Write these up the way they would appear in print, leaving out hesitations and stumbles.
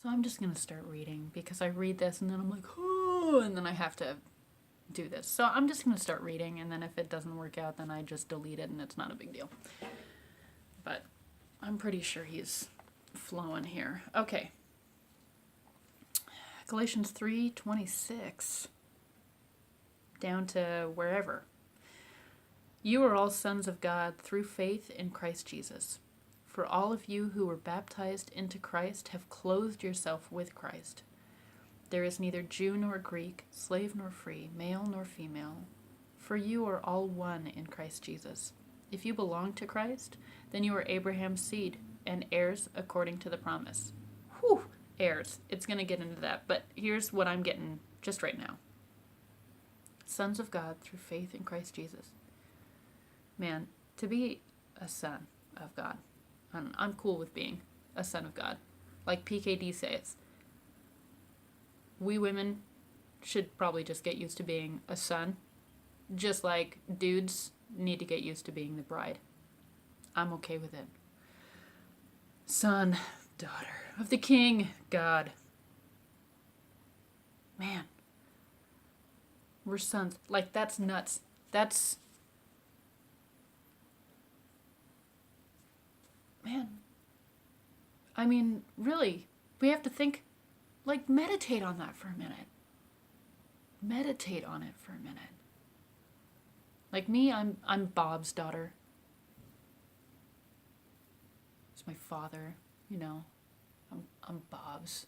So I'm just going to start reading because I read this and then I'm like, oh, and then I have to do this. So I'm just going to start reading, and then if it doesn't work out, then I just delete it and it's not a big deal. But I'm pretty sure he's flowing here. Okay. Galatians 3:26 down to wherever. You are all sons of God through faith in Christ Jesus. For all of you who were baptized into Christ have clothed yourself with Christ. There is neither Jew nor Greek, slave nor free, male nor female, for you are all one in Christ Jesus. If you belong to Christ, then you are Abraham's seed and heirs according to the promise. Whew, heirs. It's going to get into that, but here's what I'm getting just right now. Sons of God through faith in Christ Jesus. Man, to be a son of God, I'm cool with being a son of God. Like PKD says, we women should probably just get used to being a son, just like dudes need to get used to being the bride. I'm okay with it. Son, daughter of the King, God. Man, we're sons. Like, that's nuts. That's... Man. I mean, really, we have to think, like, meditate on that for a minute. Meditate on it for a minute. Like me, I'm Bob's daughter. It's my father, you know. I'm Bob's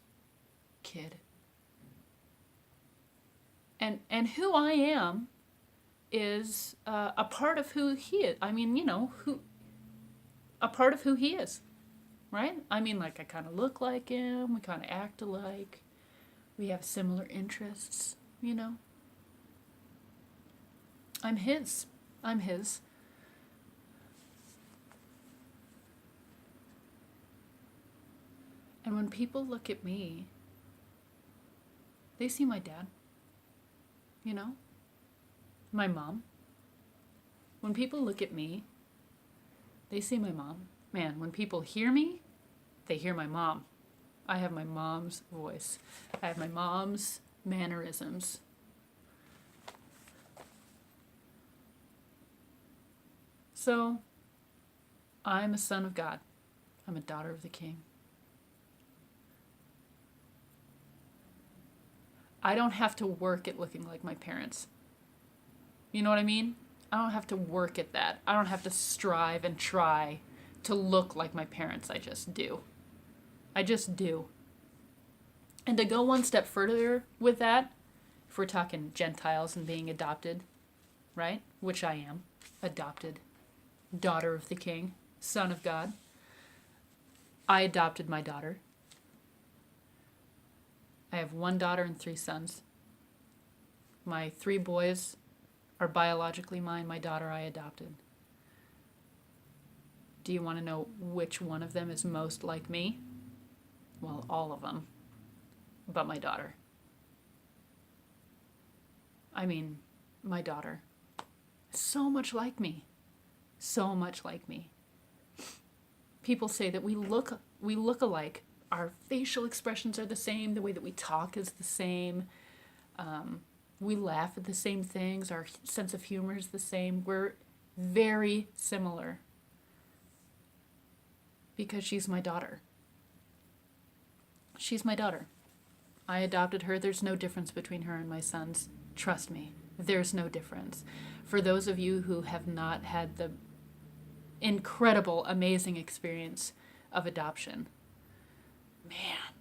kid. And who I am is a part of who he is. I mean, you know, a part of who he is, right? I mean, like, I kind of look like him. We kind of act alike. We have similar interests, you know. I'm his. I'm his. And when people look at me, they see my dad, you know, my mom. When people look at me, they see my mom. Man, when people hear me, they hear my mom. I have my mom's voice. I have my mom's mannerisms. So, I'm a son of God. I'm a daughter of the King. I don't have to work at looking like my parents. You know what I mean? I don't have to work at that. I don't have to strive and try to look like my parents. I just do. I just do. And to go one step further with that, if we're talking Gentiles and being adopted, right? Which I am. Adopted. Daughter of the King. Son of God. I adopted my daughter. I have one daughter and 3 sons. My 3 boys are biologically mine. My daughter I adopted. Do you want to know which one of them is most like me? Well, all of them. But my daughter. I mean, my daughter. So much like me. So much like me. People say that we look alike. Our facial expressions are the same. The way that we talk is the same. We laugh at the same things. Our sense of humor is the same. We're very similar. Because she's my daughter. She's my daughter. I adopted her. There's no difference between her and my sons. Trust me, there's no difference. For those of you who have not had the incredible, amazing experience of adoption, man,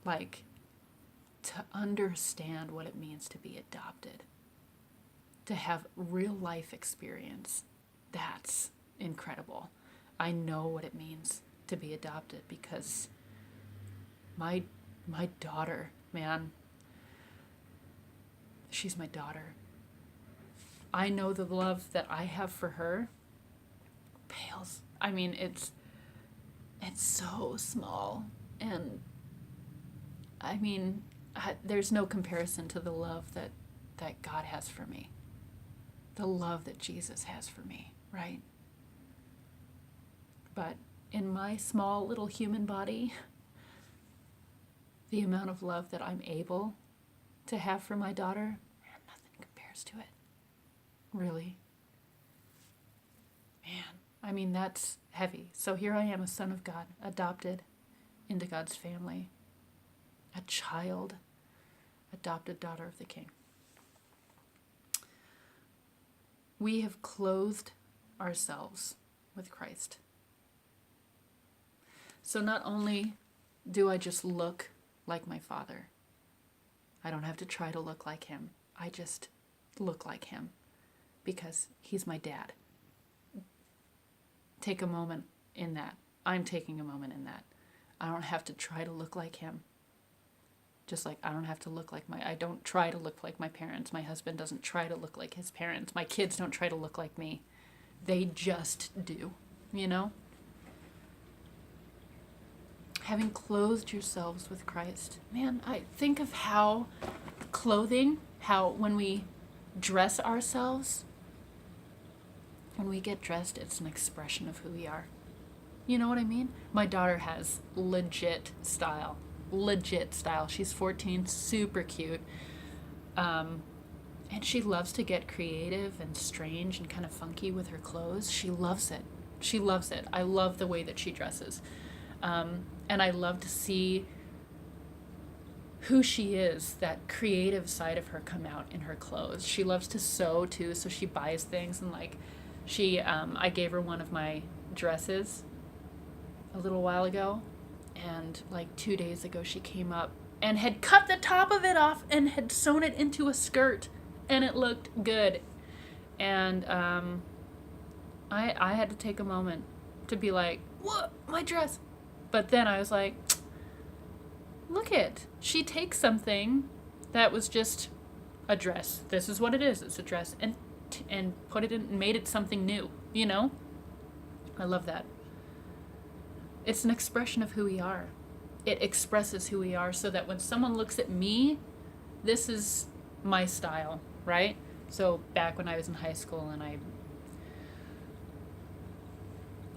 like, to understand what it means to be adopted, to have real life experience, that's incredible. I know what it means to be adopted because my daughter, man, she's my daughter. I know the love that I have for her pales. I mean, it's so small, and I mean, there's no comparison to the love that God has for me, the love that Jesus has for me, right? But in my small little human body, the amount of love that I'm able to have for my daughter, man, nothing compares to it. Really. Man, I mean, that's heavy. So here I am, a son of God, adopted into God's family, a child, adopted daughter of the King. We have clothed ourselves with Christ. So not only do I just look like my Father, I don't have to try to look like him. I just look like him because he's my dad. Take a moment in that. I'm taking a moment in that. I don't have to try to look like him. Just like I don't try to look like my parents. My husband doesn't try to look like his parents. My kids don't try to look like me. They just do, you know? Having clothed yourselves with Christ. Man, I think of how clothing, how when we dress ourselves, when we get dressed, it's an expression of who we are. You know what I mean? My daughter has legit style. She's 14, super cute. And she loves to get creative and strange and kind of funky with her clothes. She loves it. I love the way that she dresses. And I love to see who she is, that creative side of her come out in her clothes. She loves to sew too, so she buys things and like I gave her one of my dresses a little while ago, and like 2 days ago she came up and had cut the top of it off and had sewn it into a skirt, and it looked good. And I had to take a moment to be like, what? My dress? But then I was like, look it. She takes something that was just a dress. This is what it is. It's a dress. And put it in and made it something new, you know? I love that. It's an expression of who we are. It expresses who we are so that when someone looks at me, this is my style, right? So back when I was in high school and I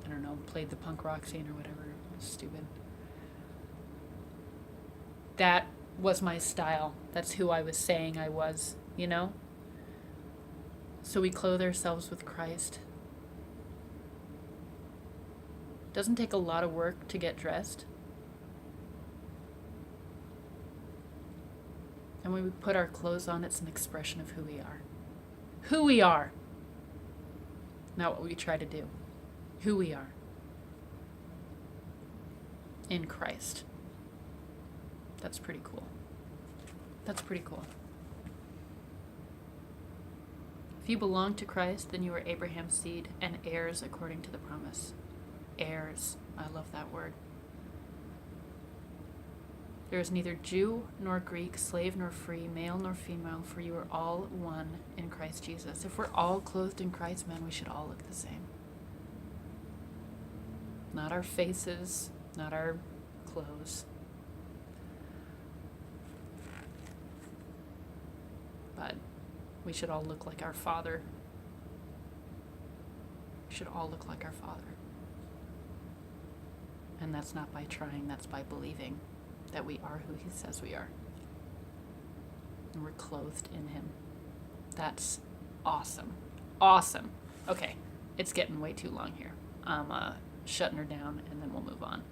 don't know, played the punk rock scene or whatever, it was stupid. That was my style. That's who I was saying I was, you know? So we clothe ourselves with Christ. Doesn't take a lot of work to get dressed. And when we put our clothes on, it's an expression of who we are. Who we are. Not what we try to do. Who we are. In Christ. That's pretty cool. That's pretty cool. If you belong to Christ, then you are Abraham's seed and heirs according to the promise. Heirs. I love that word. There is neither Jew nor Greek, slave nor free, male nor female, for you are all one in Christ Jesus. If we're all clothed in Christ, man, we should all look the same. Not our faces, not our clothes. But we should all look like our Father. We should all look like our Father. And that's not by trying, that's by believing that we are who he says we are. And we're clothed in him. That's awesome. Awesome. Okay, it's getting way too long here. I'm shutting her down and then we'll move on.